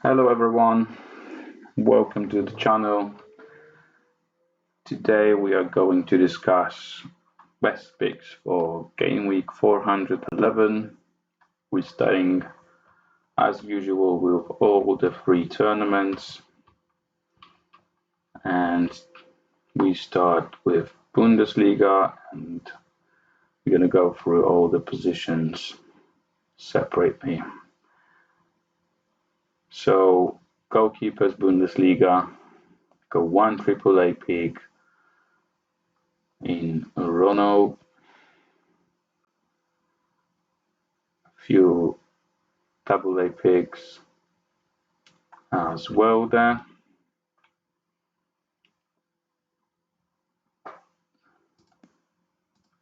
Hello everyone, welcome to the channel. Today we are going to discuss best picks for Gameweek 411. We're starting as usual with all the three tournaments, and we start with Bundesliga, and we're going to go through all the positions separately. So goalkeepers Bundesliga, got one AAA pick in Rono, a few AA picks as well there.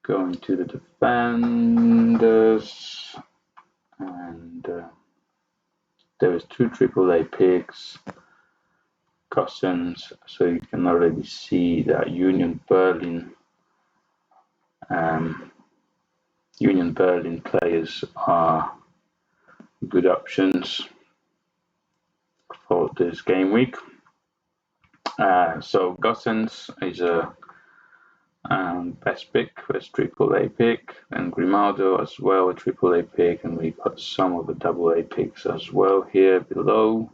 Going to the defenders, and there is two AAA picks, Cousins, so you can already see that Union Berlin players are good options for this game week. So Cousins is a best pick, best AAA pick, and Grimaldo as well, a AAA pick, and we got some of the AA picks as well here below.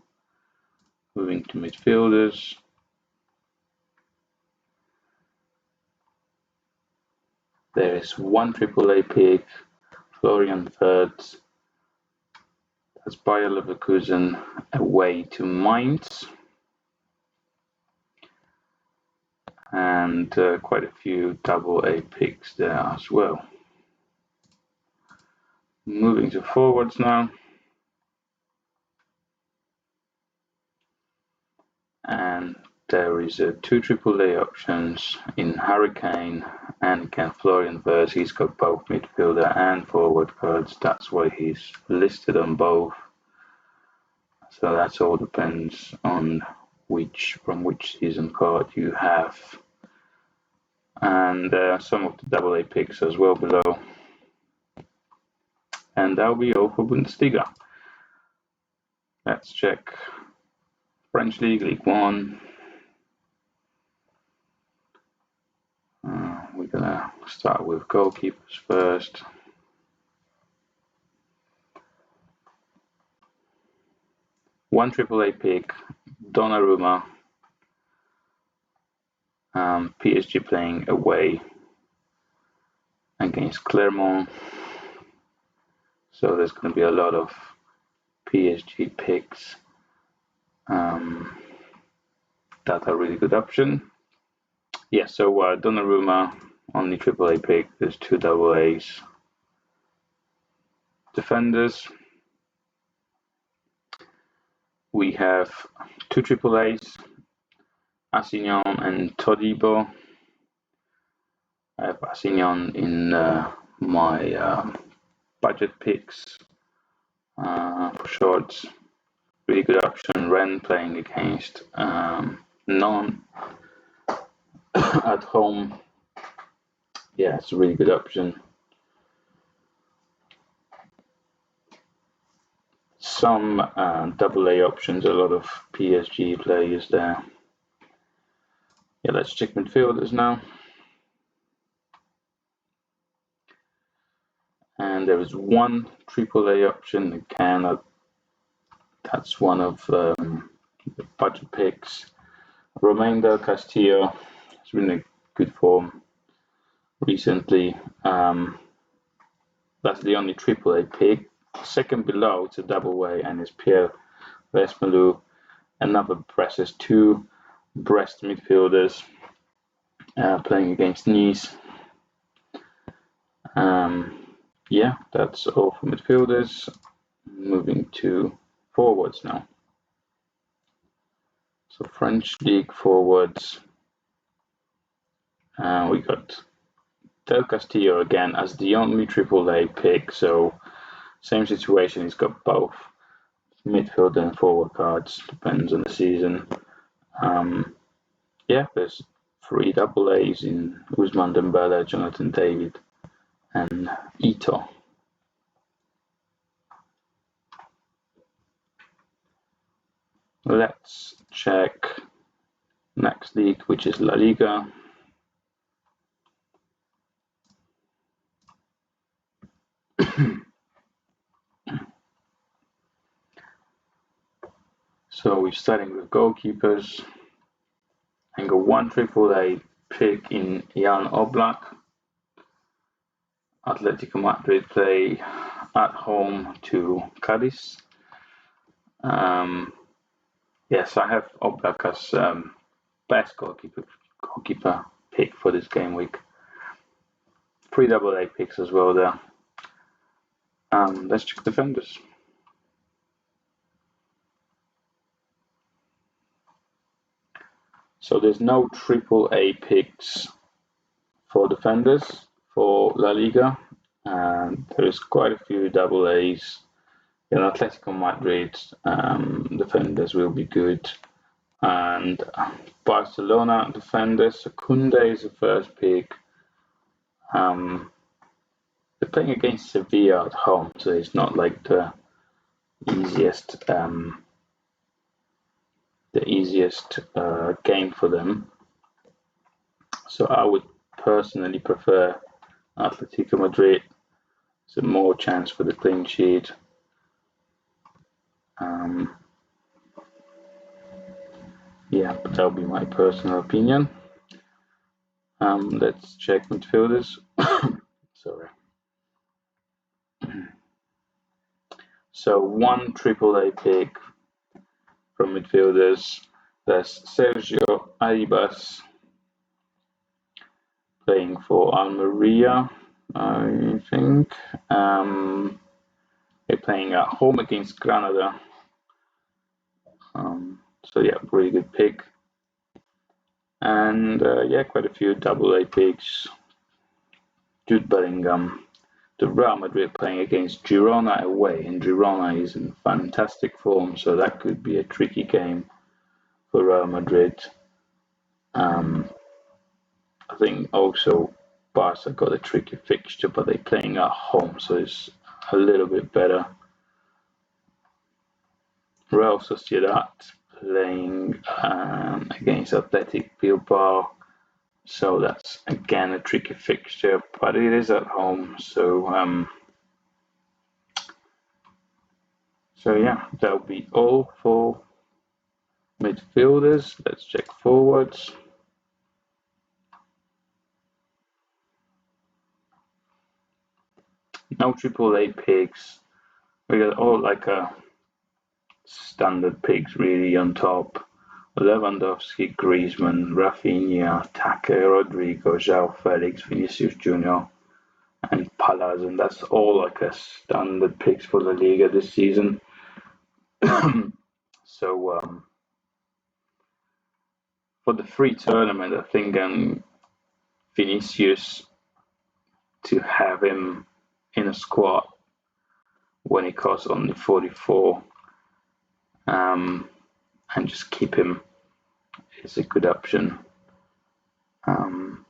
Moving to midfielders. There is one AAA pick, Florian Wirtz. That's Bayer Leverkusen away to Mainz. And quite a few AA picks there as well. Moving to forwards now. And there is two AAA options in Hurricane and again Florian Wirtz. He's got both midfielder and forward cards. That's why he's listed on both. So that all depends on from which season card you have. And some of the AA picks as well below. And that'll be all for Bundesliga. Let's check French League, League One. We're gonna start with goalkeepers first. One AAA pick, Donnarumma. PSG playing away against Clermont. So there's going to be a lot of PSG picks that are really good option. Yeah, so Donnarumma, only AAA pick. There's two AA's. Defenders. We have two AAA's, Assignon and Todibo. I have Assignon in my budget picks for shorts. Really good option. Rennes playing against Non at home. Yeah, it's a really good option. Some AA options, a lot of PSG players there. Yeah, let's check midfielders now. And there is one AAA option again. That's one of the budget picks. Romain del Castillo has been in good form recently. That's the only AAA pick. Second below, it's a AA, and it's Pierre Vesmelou. Another Brest, two Brest midfielders playing against Nice. Yeah, that's all for midfielders. Moving to forwards now. So French League forwards. We got Del Castillo again as the only AAA pick. So same situation. He's got both midfielder and forward cards. Depends on the season. Yeah, there's three AA's in Ousmane Dembele, Jonathan David, and Ito. Let's check next league, which is La Liga. So we're starting with goalkeepers. I got one AAA pick in Jan Oblak. Atletico Madrid play at home to Cadiz. Yes, I have Oblak as best goalkeeper pick for this game week. 3 AA picks as well there. Let's check defenders. So there's no AAA picks for defenders for La Liga, and there's quite a few AA's. Atletico Madrid defenders will be good, and Barcelona defenders. Koundé is the first pick. They're playing against Sevilla at home, so it's not like the easiest game for them. So I would personally prefer Atletico Madrid. There's more chance for the clean sheet. Yeah, but that'll be my personal opinion. Let's check midfielders. Sorry. So one AAA pick from midfielders. There's Sergio Arribas playing for Almeria, I think. They're playing at home against Granada. So yeah, really good pick. And yeah, quite a few AA picks. Jude Bellingham. The Real Madrid playing against Girona away, and Girona is in fantastic form, so that could be a tricky game for Real Madrid. I think also Barca got a tricky fixture, but they're playing at home, so it's a little bit better. Real Sociedad playing against Athletic Bilbao, so that's again a tricky fixture, but it is at home, so yeah, that'll be all for midfielders. Let's check forwards. No AAA picks. We got all like a standard picks really on top. Lewandowski, Griezmann, Rafinha, Take, Rodrigo, João Felix, Vinicius Junior, and Palace, and that's all like a standard picks for the Liga this season. So for the free tournament, I think Vinicius, to have him in a squad when he costs only 44, and just keep him is a good option. I'm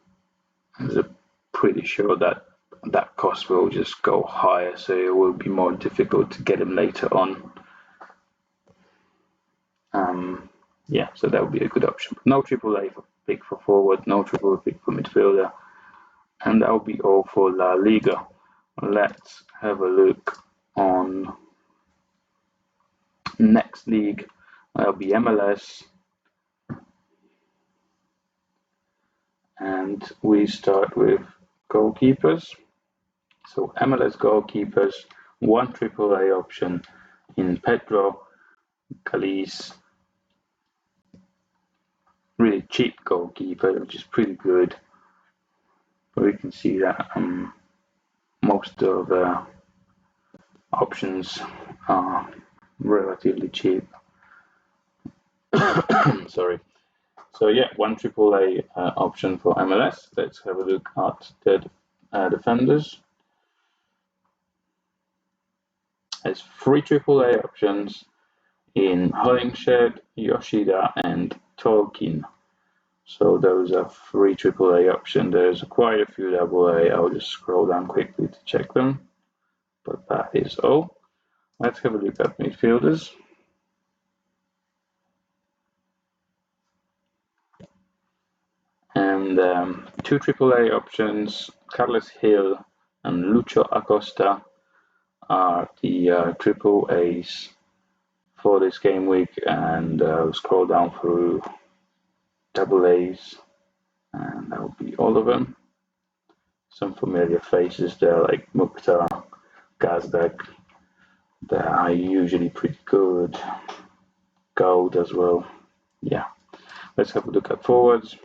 pretty sure that cost will just go higher, so it will be more difficult to get him later on. Yeah, so that would be a good option. No AAA pick for forward, no AAA pick for midfielder, and that will be all for La Liga. Let's have a look on next league. That'll be MLS, and we start with goalkeepers. So MLS goalkeepers, one AAA option in Pedro Calise. Really cheap goalkeeper, which is pretty good. But we can see that most of the options are relatively cheap. Sorry. So yeah, one AAA option for MLS. Let's have a look at the defenders. There's 3 AAA options in Hollingshed, Yoshida, and Tolkien. So those are 3 AAA options. There's quite a few AA. I'll just scroll down quickly to check them. But that is all. Let's have a look at midfielders. in the two AAA options, Carles Hill and Lucho Acosta are the triple A's for this game week, and scroll down through double A's, and that will be all of them. Some familiar faces there, like Mukhtar, Gazbek. They are usually pretty good. Gold as well. Yeah. Let's have a look at forwards.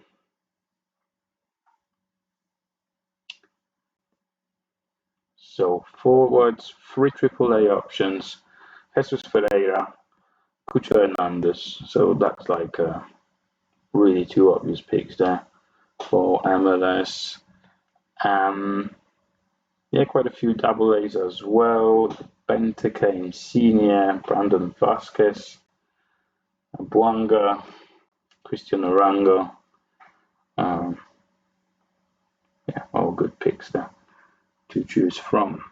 So forwards, three AAA options: Jesus Ferreira, Cucho Hernandez. So that's like really two obvious picks there for MLS. Yeah, quite a few double A's as well. Benteke Senior, Brandon Vasquez, Buanga, Christian Arango. Yeah, all good picks there to choose from.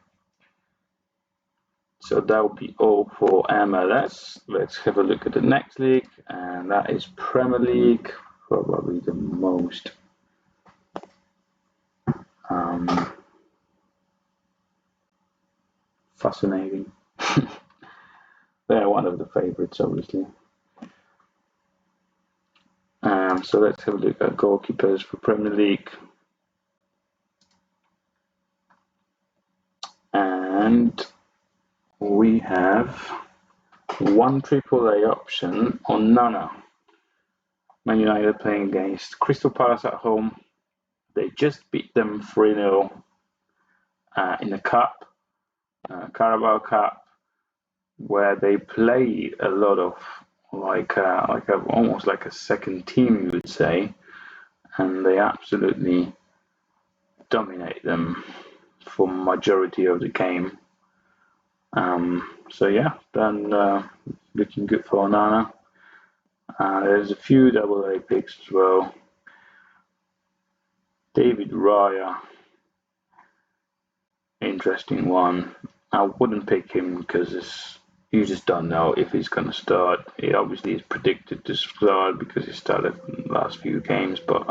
So that will be all for MLS. Let's have a look at the next league, and that is Premier League, probably the most fascinating. They're one of the favorites, obviously. So let's have a look at goalkeepers for Premier League. And we have one AAA option on Nana. Man United playing against Crystal Palace at home. They just beat them 3-0 in the Cup, Carabao Cup, where they played a lot of almost like a second team, you would say, and they absolutely dominate them for majority of the game. So yeah, then looking good for Onana. There's a few double A picks as well. David Raya, interesting one. I wouldn't pick him because you just don't know if he's going to start. He obviously is predicted to start because he started in the last few games, but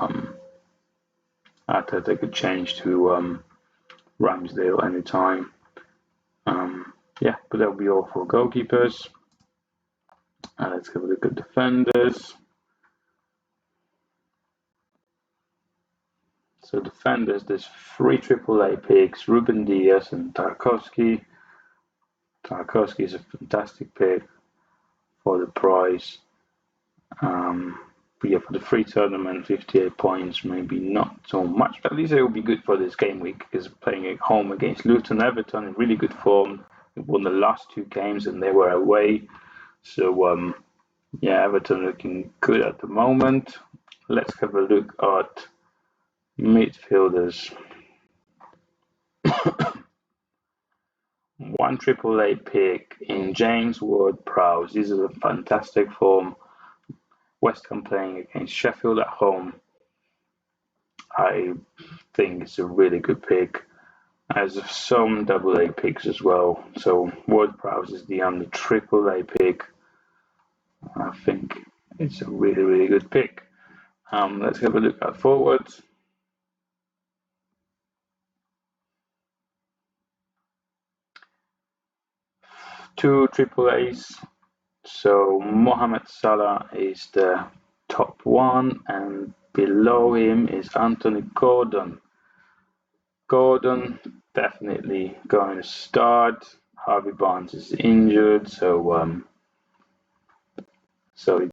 I'd take a change to Ramsdale anytime. Yeah, but that'll be all for goalkeepers. Let's have a look at defenders. So defenders, there's three AAA picks: Ruben Diaz and Tarkowski. Tarkowski is a fantastic pick for the price. But yeah, for the free tournament, 58 points, maybe not so much. But at least it will be good for this game week. Is playing at home against Luton. Everton in really good form. They won the last two games and they were away. So yeah, Everton looking good at the moment. Let's have a look at midfielders. One AAA pick in James Ward-Prowse. This is a fantastic form. West Ham playing against Sheffield at home. I think it's a really good pick. There's some double A picks as well. So Ward-Prowse is the only AAA pick. I think it's a really, really good pick. Let's have a look at forwards. Two AAAs. So Mohamed Salah is the top one, and below him is Anthony Gordon. Gordon definitely going to start. Harvey Barnes is injured, so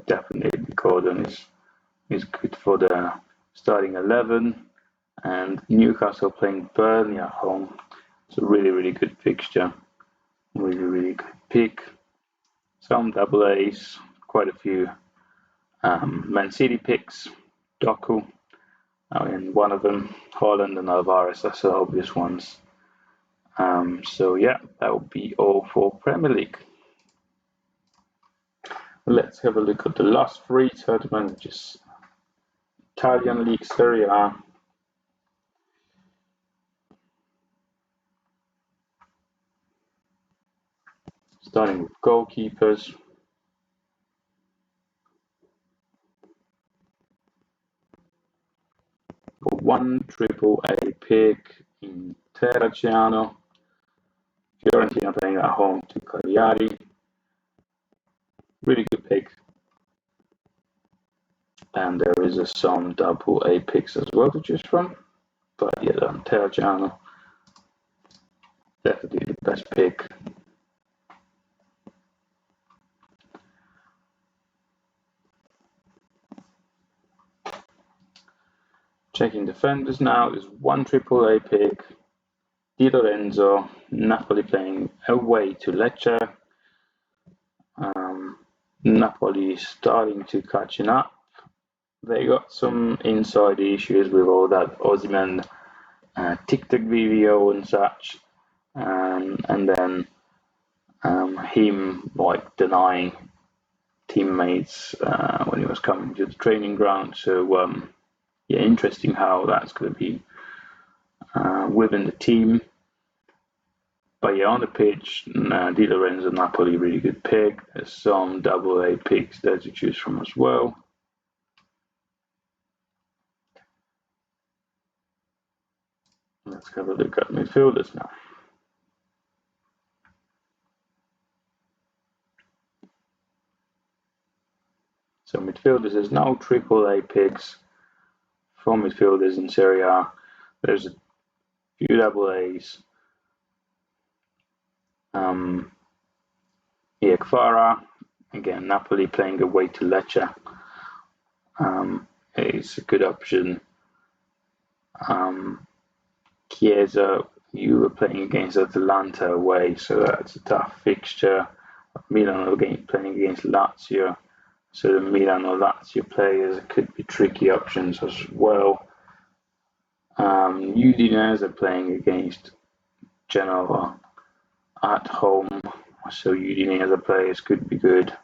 definitely Gordon is good for the starting 11. And Newcastle playing Burnley at home. It's a really, really good fixture. Really, really good pick. Some double A's, quite a few Man City picks. Doku, in one of them, Holland and Alvarez, that's the obvious ones. So yeah, that will be all for Premier League. Let's have a look at the last three tournaments, which is Italian League Serie A. Starting with goalkeepers. one triple A pick in Terraciano. Fiorentina playing at home to Cagliari. Really good pick. And there is some double A picks as well to choose from. But yeah, Terraciano, definitely the best pick. Checking defenders now, there's one triple A pick. Di Lorenzo, Napoli playing away to Lecce. Napoli starting to catching up. They got some inside issues with all that Osimhen TikTok video and such, and then him like denying teammates when he was coming to the training ground. So yeah, interesting how that's going to be within the team. But yeah, on the pitch, Di Lorenzo, Napoli, really good pick. There's some double A picks there to choose from as well. Let's have a look at midfielders now. So midfielders, there's no triple A picks from midfielders in Serie A. There's a few double A's. Kvara, again, Napoli playing away to Lecce. It's a good option. Chiesa, you were playing against Atalanta away, so that's a tough fixture. Milan are playing against Lazio, so the Milan or Lazio players could be tricky options as well. Udinese are playing against Genoa at home, so Udinese players could be good.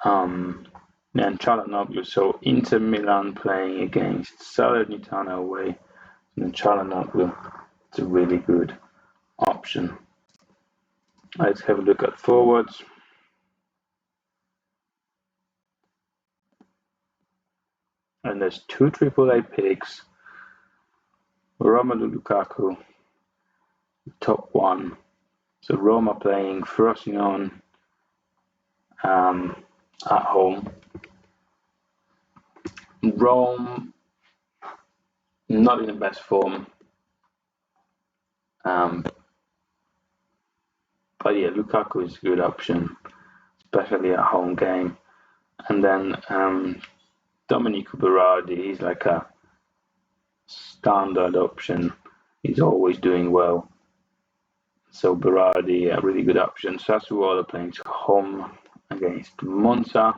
And Çalhanoğlu, so Inter Milan playing against Salernitana away, and Çalhanoğlu is a really good option. Let's have a look at forwards. And there's two AAA picks. Romelu Lukaku, top one. So Roma playing Frosinone at home. Rome not in the best form. But yeah, Lukaku is a good option, especially at home game. And then Domenico Berardi, he's like a standard option. He's always doing well. So Berardi, a really good option. Sassuolo playing home against Monza.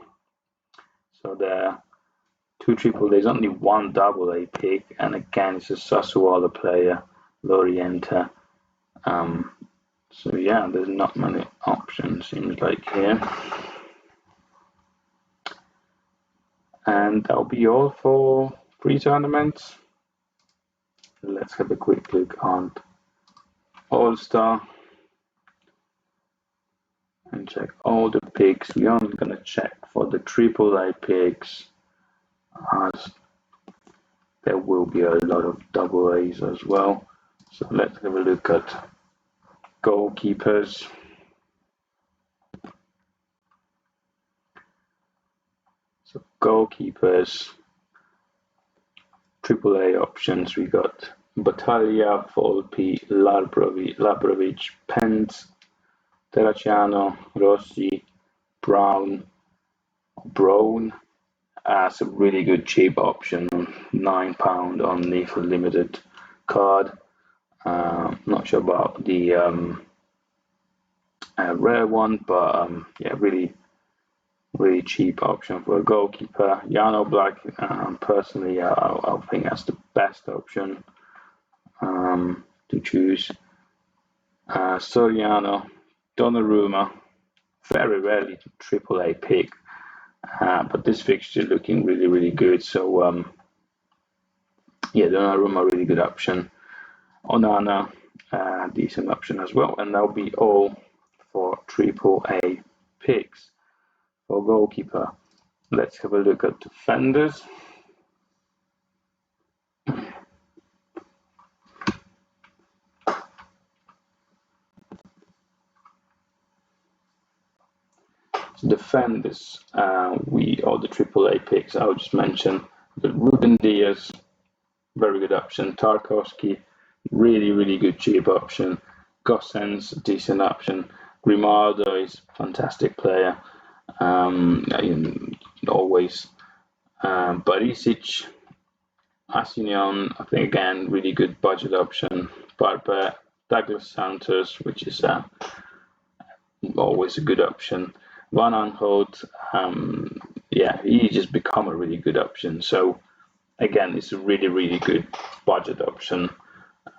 So there, two triple. There's only one double A pick, and again, it's a Sassuolo player, Lorienta. So yeah, there's not many options, seems like here. And that'll be all for pre-tournaments. Let's have a quick look on All-Star and check all the picks. We're only going to check for the AAA picks, as there will be a lot of double A's as well. So let's have a look at goalkeepers. So goalkeepers, AAA options, we got Battaglia, Volpi, Labrovic, Pence, Terraciano, Rossi, Brown. As a really good cheap option, £9 only for limited card. Not sure about the rare one, but yeah, really cheap option for a goalkeeper. Jan Black, personally, I think that's the best option to choose. Soriano, Donnarumma, very rarely AAA pick, but this fixture looking really good. So yeah, Donnarumma, really good option. Onana, decent option as well, and that'll be all for AAA picks for goalkeeper. Let's have a look at defenders. Defenders, all the AAA picks I'll just mention. The Ruben Diaz, very good option. Tarkovsky, really good cheap option. Gosens, decent option. Grimaldo is a fantastic player. Always. Barisic, Asinion, I think again, really good budget option. Barber, Douglas Santos, which is always a good option. Van Aanholt, he just become a really good option. So again, it's a really good budget option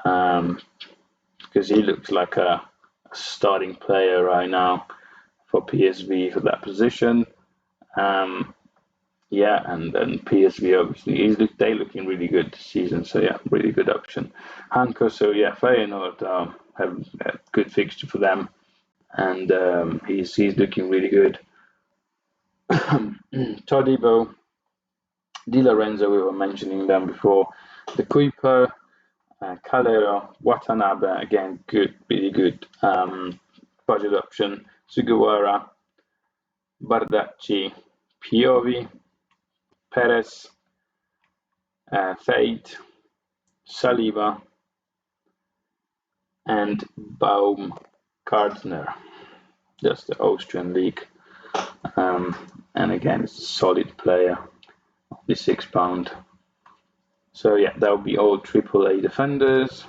because he looks like a starting player right now for PSV for that position. And then PSV obviously they're looking really good this season. So yeah, really good option. Hanko, so yeah, Feyenoord have a good fixture for them, and he's looking really good. Todibo, Di Lorenzo, we were mentioning them before. The Kuiper, Calero, Watanabe, again, good, really good budget option. Sugawara, Bardacci, Piovi, Perez, Fate, Saliba, and Baumgartner. That's the Austrian league. And again, it's a solid player, only £6. So yeah, that will be all AAA defenders.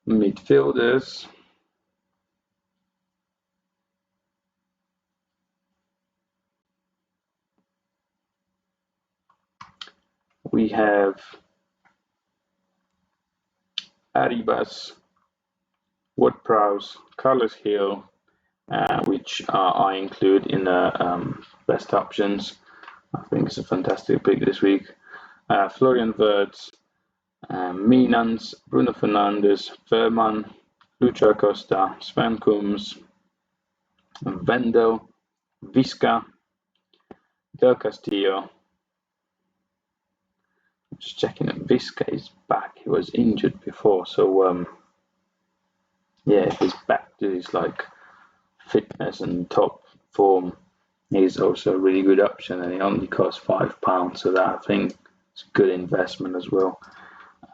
Midfielders. We have Arribas, Ward-Prowse, Carlos Hill, which I include in the best options. I think it's a fantastic pick this week. Florian Wirtz, Minans, Bruno Fernandes, Verman, Lucho Acosta, Sven Kums, Wendel, Visca, Del Castillo. Just checking that Visca is back. He was injured before, so if he's back to his fitness and top form, he's also a really good option, and he only costs £5, so that I think it's a good investment as well.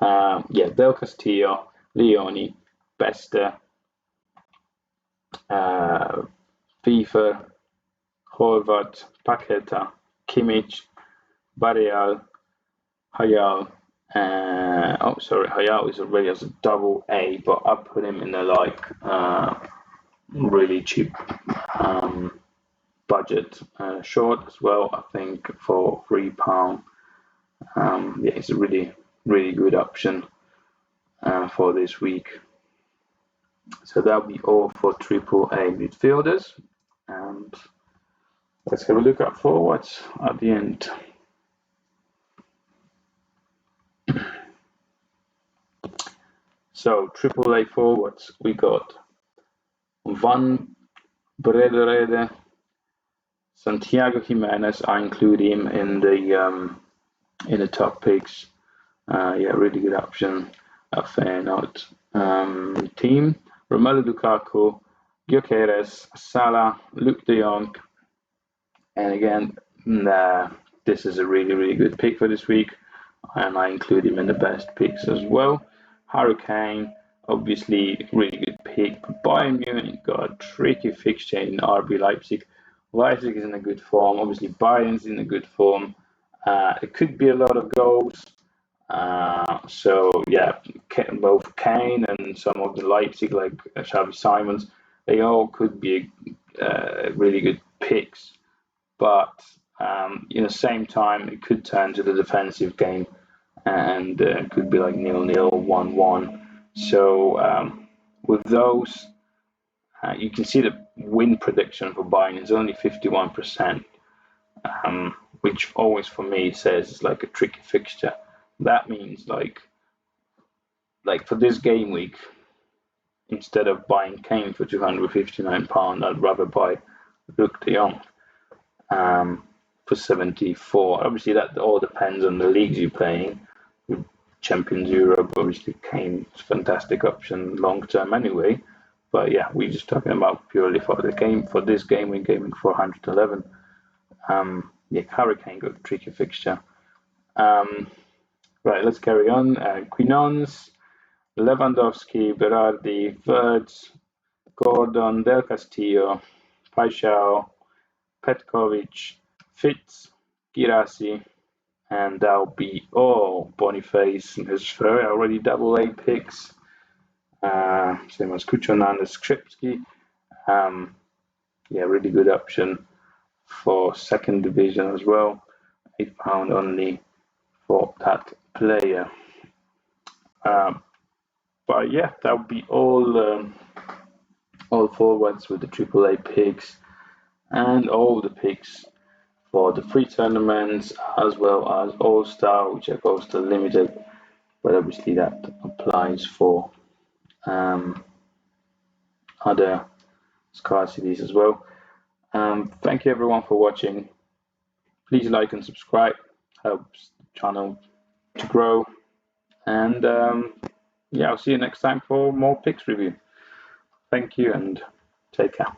Del Castillo, Leone, Bester, FIFA, Horvath, Paqueta, Kimmich, Barreal, Hayal. Hayal is already as a double A, but I put him in a really cheap budget short as well. I think for £3. It's a really good option for this week. So that'll be all for AAA midfielders, and let's have a look at forwards at the end. So AAA forwards, we got Van Brederede, Santiago Jimenez. I include him in the top picks. Really good option at Feyenoord team. Romelu Lukaku, Gyökeres, Salah, Luke de Jong, and again, this is a really good pick for this week, and I include him in the best picks as well. Harry Kane, obviously really good pick. Bayern Munich got a tricky fixture in RB Leipzig. Leipzig is in a good form. Obviously, Bayern's in a good form. It could be a lot of goals. Both Kane and some of the Leipzig, like Xavi Simons, they all could be really good picks. But in the same time, it could turn to the defensive game, and could be like 0-0, 1-1. So with those, you can see the win prediction for Bayern is only 51%, which always for me says it's like a tricky fixture. That means like for this game week, instead of buying Kane for £259, I'd rather buy Luke de Jong for 74. Obviously, that all depends on the leagues you're playing. With Champions Europe, obviously Kane's a fantastic option long term anyway. But yeah, we're just talking about purely for the game, for this game week, Gameweek 411. Yeah, Hurricane got a tricky fixture. Right, let's carry on. Quinons, Lewandowski, Berardi, Wirtz, Gordon, Del Castillo, Paixão, Petkovic, Fitz, Girassi, and that'll be all. Boniface and his already double A picks. Same as Kuchonan and Skripski. Yeah, really good option for second division as well. £8 only for that player. But yeah, that would be all forwards with the AAA picks and all the picks for the free tournaments as well as All Star, which are cost limited, but obviously that applies for other scarcities as well. Thank you everyone for watching. Please like and subscribe, helps the channel to grow. And yeah, I'll see you next time for more picks review. Thank you and take care.